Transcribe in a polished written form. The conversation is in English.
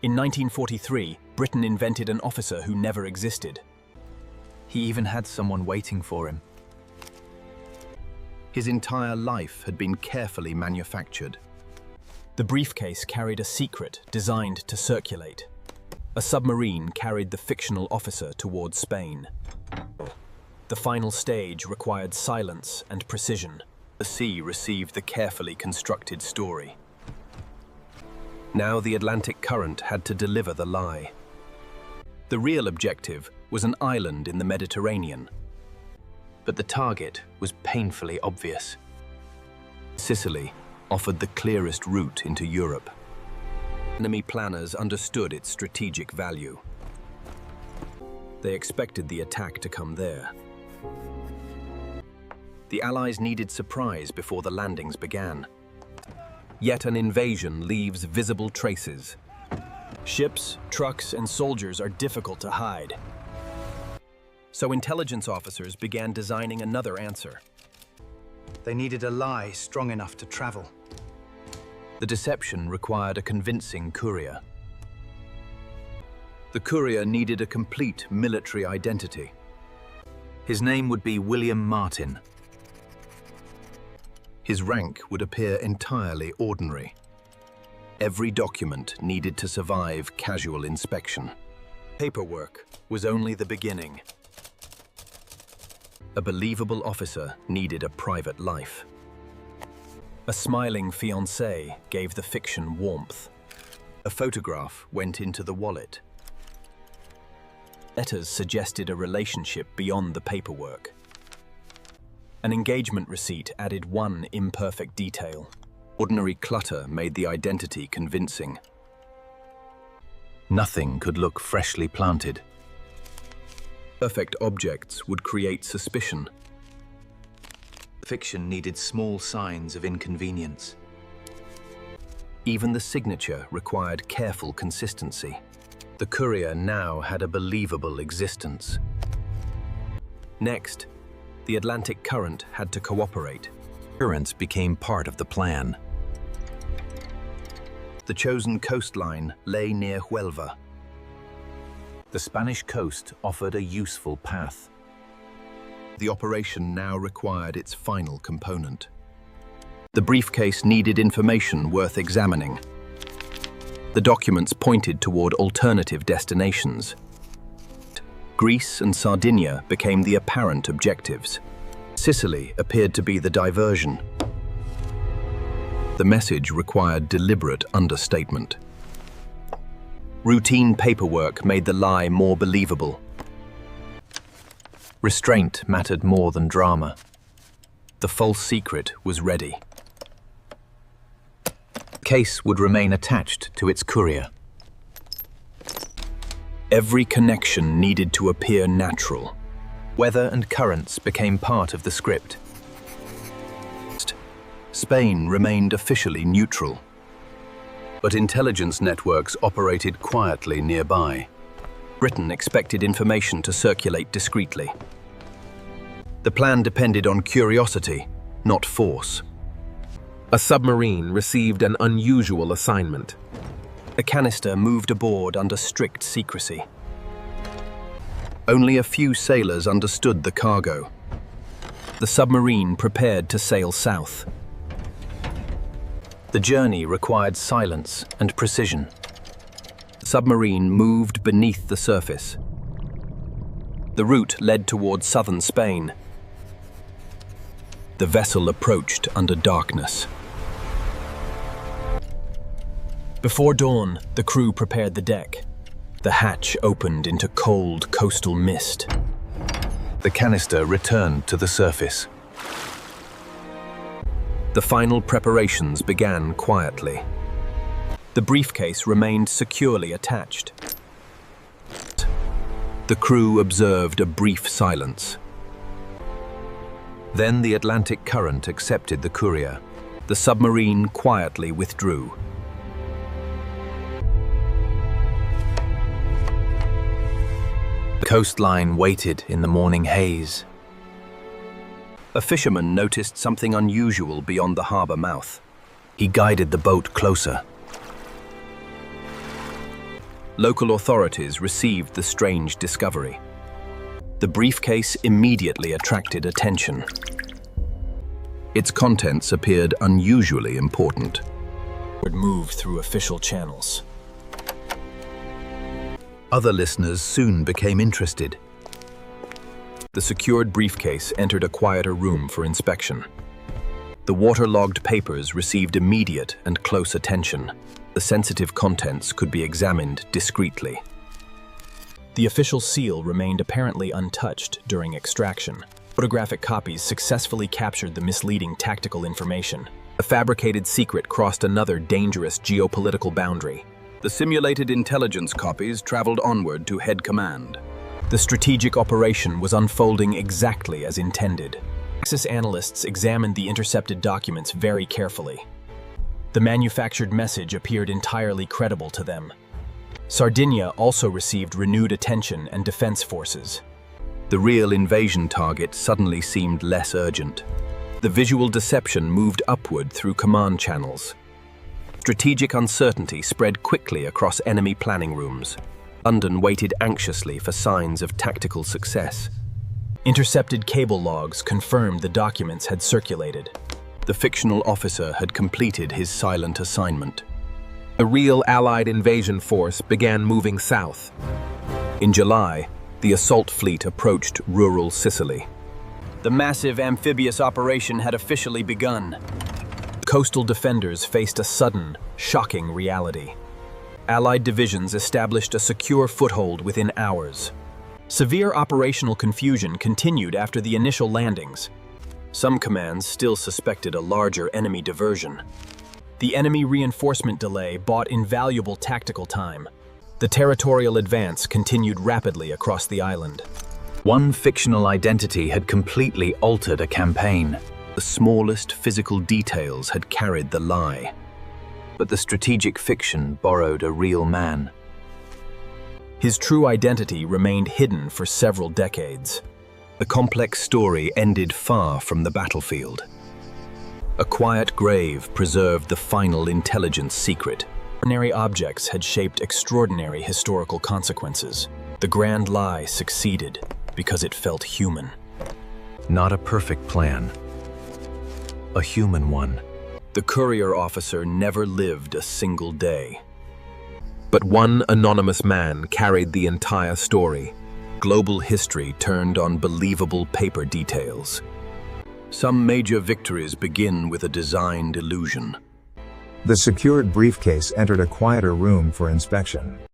In 1943, Britain invented an officer who never existed. He even had someone waiting for him. His entire life had been carefully manufactured. The briefcase carried a secret designed to circulate. A submarine carried the fictional officer towards Spain. The final stage required silence and precision. The sea received the carefully constructed story. Now the Atlantic current had to deliver the lie. The real objective was an island in the Mediterranean. But the target was painfully obvious. Sicily offered the clearest route into Europe. Enemy planners understood its strategic value. They expected the attack to come there. The Allies needed surprise before the landings began. Yet an invasion leaves visible traces. Ships, trucks, and soldiers are difficult to hide. So intelligence officers began designing another answer. They needed a lie strong enough to travel. The deception required a convincing courier. The courier needed a complete military identity. His name would be William Martin. His rank would appear entirely ordinary. Every document needed to survive casual inspection. Paperwork was only the beginning. A believable officer needed a private life. A smiling fiancée gave the fiction warmth. A photograph went into the wallet. Letters suggested a relationship beyond the paperwork. An engagement receipt added one imperfect detail. Ordinary clutter made the identity convincing. Nothing could look freshly planted. Perfect objects would create suspicion. Fiction needed small signs of inconvenience. Even the signature required careful consistency. The courier now had a believable existence. Next, the Atlantic current had to cooperate. Currents became part of the plan. The chosen coastline lay near Huelva. The Spanish coast offered a useful path. The operation now required its final component. The briefcase needed information worth examining. The documents pointed toward alternative destinations. Greece and Sardinia became the apparent objectives. Sicily appeared to be the diversion. The message required deliberate understatement. Routine paperwork made the lie more believable. Restraint mattered more than drama. The false secret was ready. The case would remain attached to its courier. Every connection needed to appear natural. Weather and currents became part of the script. Spain remained officially neutral, but intelligence networks operated quietly nearby. Britain expected information to circulate discreetly. The plan depended on curiosity, not force. A submarine received an unusual assignment. A canister moved aboard under strict secrecy. Only a few sailors understood the cargo. The submarine prepared to sail south. The journey required silence and precision. The submarine moved beneath the surface. The route led toward southern Spain. The vessel approached under darkness. Before dawn, the crew prepared the deck. The hatch opened into cold coastal mist. The canister returned to the surface. The final preparations began quietly. The briefcase remained securely attached. The crew observed a brief silence. Then the Atlantic current accepted the courier. The submarine quietly withdrew. The coastline waited in the morning haze. A fisherman noticed something unusual beyond the harbor mouth. He guided the boat closer. Local authorities received the strange discovery. The briefcase immediately attracted attention. Its contents appeared unusually important. Would move through official channels. Other listeners soon became interested. The secured briefcase entered a quieter room for inspection. The waterlogged papers received immediate and close attention. The sensitive contents could be examined discreetly. The official seal remained apparently untouched during extraction. Photographic copies successfully captured the misleading tactical information. A fabricated secret crossed another dangerous geopolitical boundary. The simulated intelligence copies traveled onward to head command. The strategic operation was unfolding exactly as intended. Axis analysts examined the intercepted documents very carefully. The manufactured message appeared entirely credible to them. Sardinia also received renewed attention and defense forces. The real invasion target suddenly seemed less urgent. The visual deception moved upward through command channels. Strategic uncertainty spread quickly across enemy planning rooms. London waited anxiously for signs of tactical success. Intercepted cable logs confirmed the documents had circulated. The fictional officer had completed his silent assignment. A real Allied invasion force began moving south. In July, the assault fleet approached rural Sicily. The massive amphibious operation had officially begun. Coastal defenders faced a sudden, shocking reality. Allied divisions established a secure foothold within hours. Severe operational confusion continued after the initial landings. Some commands still suspected a larger enemy diversion. The enemy reinforcement delay bought invaluable tactical time. The territorial advance continued rapidly across the island. One fictional identity had completely altered a campaign. The smallest physical details had carried the lie. But the strategic fiction borrowed a real man. His true identity remained hidden for several decades. The complex story ended far from the battlefield. A quiet grave preserved the final intelligence secret. Ordinary objects had shaped extraordinary historical consequences. The grand lie succeeded because it felt human. Not a perfect plan. A human one. The courier officer never lived a single day. But one anonymous man carried the entire story. Global history turned on believable paper details. Some major victories begin with a designed illusion. The secured briefcase entered a quieter room for inspection.